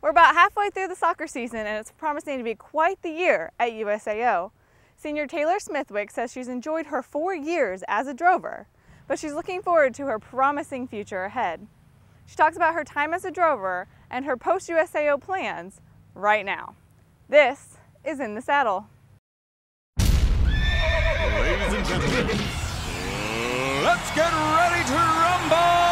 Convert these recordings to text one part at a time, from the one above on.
We're about halfway through the soccer season and it's promising to be quite the year at USAO. Senior Taylor Smithwick says she's enjoyed her 4 years as a drover, but she's looking forward to her promising future ahead. She talks about her time as a drover and her post-USAO plans right now. This is In the Saddle. Ladies and gentlemen, let's get ready to rumble!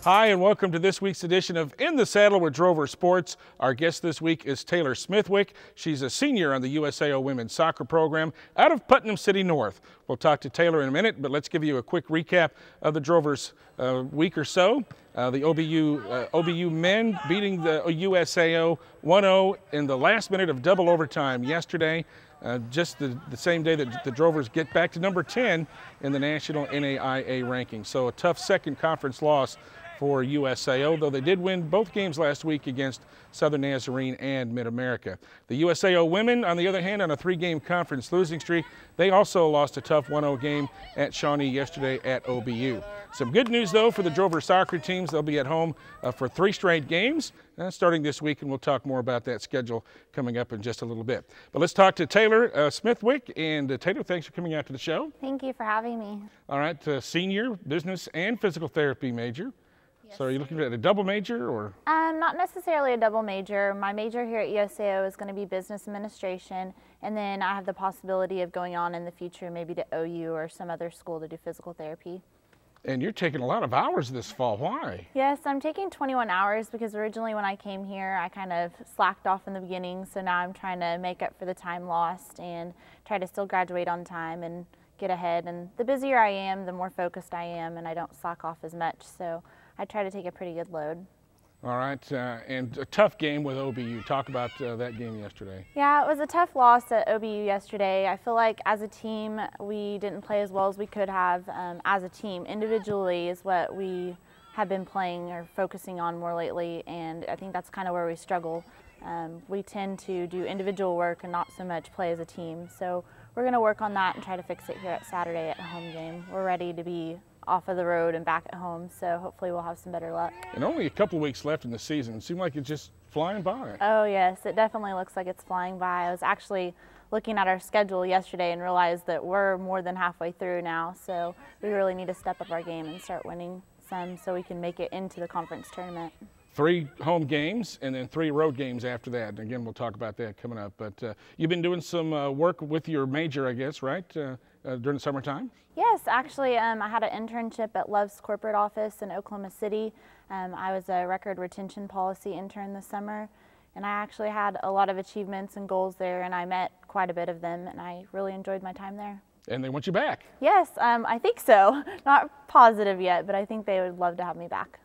Hi, and welcome to this week's edition of In the Saddle with Drover Sports. Our guest this week is Taylor Smithwick. She's a senior on the USAO women's soccer program out of Putnam City North. We'll talk to Taylor in a minute, but let's give you a quick recap of the Drovers' week or so. The OBU men beating the USAO 1-0 in the last minute of double overtime yesterday. Just the same day that the Drovers get back to number 10 in the national NAIA ranking. So a tough second conference loss for USAO, though they did win both games last week against Southern Nazarene and Mid-America. The USAO women, on the other hand, on a 3-game conference losing streak, they also lost a tough 1-0 game at Shawnee yesterday at OBU. Some good news, though, for the Drover soccer teams. They'll be at home for 3 straight games starting this week, and we'll talk more about that schedule coming up in just a little bit. But let's talk to Taylor Smithwick. And Taylor, thanks for coming out to the show. Thank you for having me. All right, senior business and physical therapy major. Yes. So are you looking at a double major or? Not necessarily a double major. My major here at USAO is going to be business administration, and then I have the possibility of going on in the future maybe to OU or some other school to do physical therapy. And you're taking a lot of hours this fall. Why? Yes, I'm taking 21 hours because originally when I came here I kind of slacked off in the beginning, so now I'm trying to make up for the time lost and try to still graduate on time and get ahead. And the busier I am, the more focused I am, and I don't slack off as much, so I try to take a pretty good load. All right, and a tough game with OBU. Talk about that game yesterday. Yeah, it was a tough loss at OBU yesterday. I feel like as a team, we didn't play as well as we could have as a team. Individually is what we have been playing or focusing on more lately, and I think that's kind of where we struggle. We tend to do individual work and not so much play as a team. So we're going to work on that and try to fix it here at Saturday at the home game. We're ready to be off of the road and back at home, so hopefully we'll have some better luck. And only a couple of weeks left in the season. It seemed like it's just flying by. Oh yes, it definitely looks like it's flying by. I was actually looking at our schedule yesterday and realized that we're more than halfway through now, so we really need to step up our game and start winning some so we can make it into the conference tournament. 3 home games and then 3 road games after that. And again, we'll talk about that coming up. But you've been doing some work with your major, I guess, right, during the summertime? Yes, actually, I had an internship at Love's corporate office in Oklahoma City. I was a record retention policy intern this summer, and I actually had a lot of achievements and goals there, and I met quite a bit of them, and I really enjoyed my time there. And they want you back? Yes, I think so. Not positive yet, but I think they would love to have me back.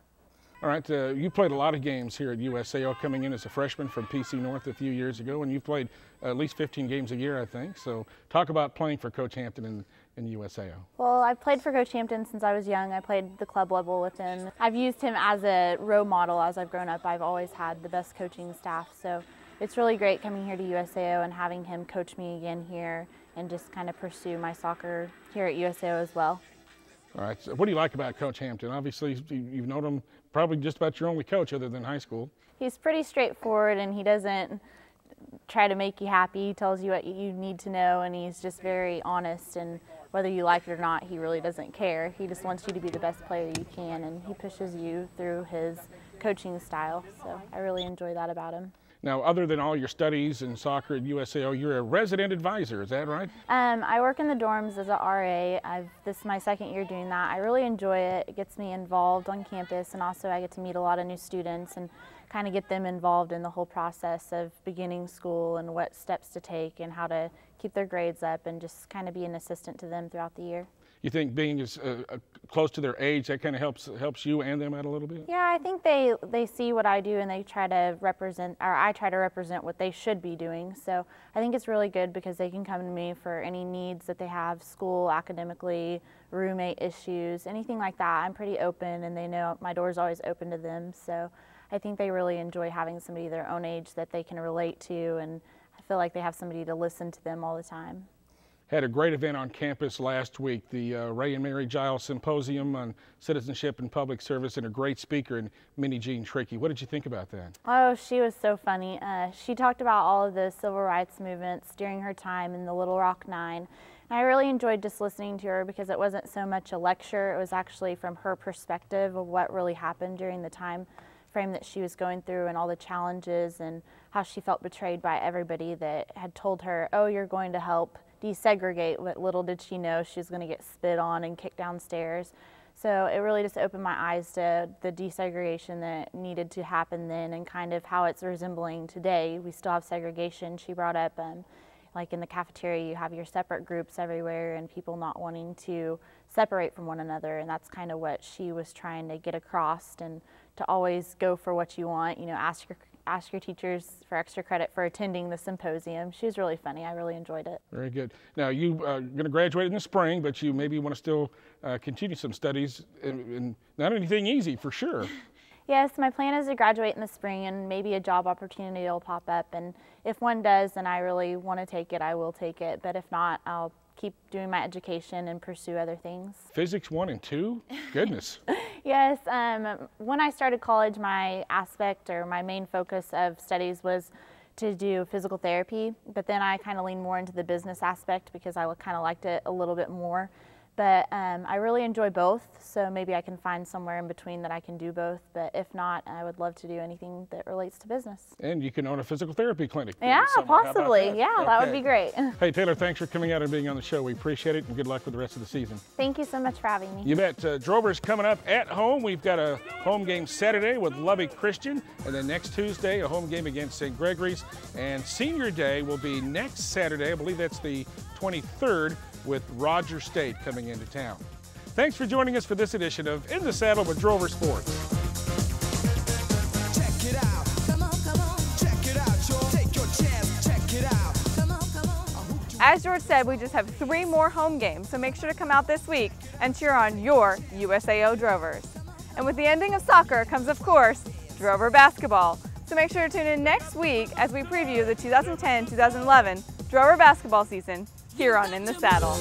All right, you played a lot of games here at USAO coming in as a freshman from PC North a few years ago, and you've played at least 15 games a year, I think. So talk about playing for Coach Hampton in USAO. Well, I've played for Coach Hampton since I was young. I played the club level with him. I've used him as a role model as I've grown up. I've always had the best coaching staff, so it's really great coming here to USAO and having him coach me again here and just kind of pursue my soccer here at USAO as well. All right, so what do you like about Coach Hampton? Obviously, you've known him probably just about your only coach other than high school. He's pretty straightforward, and he doesn't try to make you happy. He tells you what you need to know, and he's just very honest, and whether you like it or not, he really doesn't care. He just wants you to be the best player you can, and he pushes you through his coaching style, so I really enjoy that about him. Now, other than all your studies in soccer at USAO, you're a resident advisor, is that right? I work in the dorms as a RA. This is my second year doing that. I really enjoy it. It gets me involved on campus, and also I get to meet a lot of new students and kind of get them involved in the whole process of beginning school and what steps to take and how to keep their grades up, and just kind of be an assistant to them throughout the year. You think being as close to their age, that kind of helps you and them out a little bit? Yeah, I think they see what I do, and they try to represent, or I try to represent what they should be doing. So I think it's really good because they can come to me for any needs that they have, school, academically, roommate issues, anything like that. I'm pretty open, and they know my door's always open to them. So I think they really enjoy having somebody their own age that they can relate to, and I feel like they have somebody to listen to them all the time. Had a great event on campus last week, the Ray and Mary Giles Symposium on Citizenship and Public Service, and a great speaker in Minnie Jean Trickey. What did you think about that? Oh, she was so funny. She talked about all of the civil rights movements during her time in the Little Rock Nine. And I really enjoyed just listening to her because it wasn't so much a lecture, it was actually from her perspective of what really happened during the time frame that she was going through and all the challenges, and how she felt betrayed by everybody that had told her, oh, you're going to help desegregate, but little did she know she was going to get spit on and kicked downstairs. So it really just opened my eyes to the desegregation that needed to happen then, and kind of how it's resembling today. We still have segregation. She brought up like in the cafeteria you have your separate groups everywhere, and people not wanting to separate from one another, and that's kind of what she was trying to get across, and to always go for what you want, you know, ask your teachers for extra credit for attending the symposium. She was really funny. I really enjoyed it. Very good. Now, you are going to graduate in the spring, but you maybe want to still continue some studies, and not anything easy for sure. Yes, my plan is to graduate in the spring, and maybe a job opportunity will pop up, and if one does and I really want to take it, I will take it, but if not, I'll keep doing my education and pursue other things. Physics 1 and 2? Goodness. Yes, when I started college, my aspect or my main focus of studies was to do physical therapy, but then I kind of leaned more into the business aspect because I kind of liked it a little bit more. But I really enjoy both, so maybe I can find somewhere in between that I can do both, but if not, I would love to do anything that relates to business. And you can own a physical therapy clinic. Yeah, possibly. That? Yeah, okay. That would be great. Hey, Taylor, thanks for coming out and being on the show. We appreciate it, and good luck with the rest of the season. Thank you so much for having me. You bet. Drover's coming up at home. We've got a home game Saturday with Lovey Christian, and then next Tuesday, a home game against St. Gregory's, and Senior Day will be next Saturday. I believe that's the 23rd, with Roger State coming into town. Thanks for joining us for this edition of In the Saddle with Drover Sports. Check it out. Come on, check it out, y'all. Take your chance, check it out. Come on. As George said, we just have 3 more home games, so make sure to come out this week and cheer on your USAO Drovers. And with the ending of soccer comes, of course, Drover basketball. So make sure to tune in next week as we preview the 2010-2011 Drover basketball season here on In the Saddle.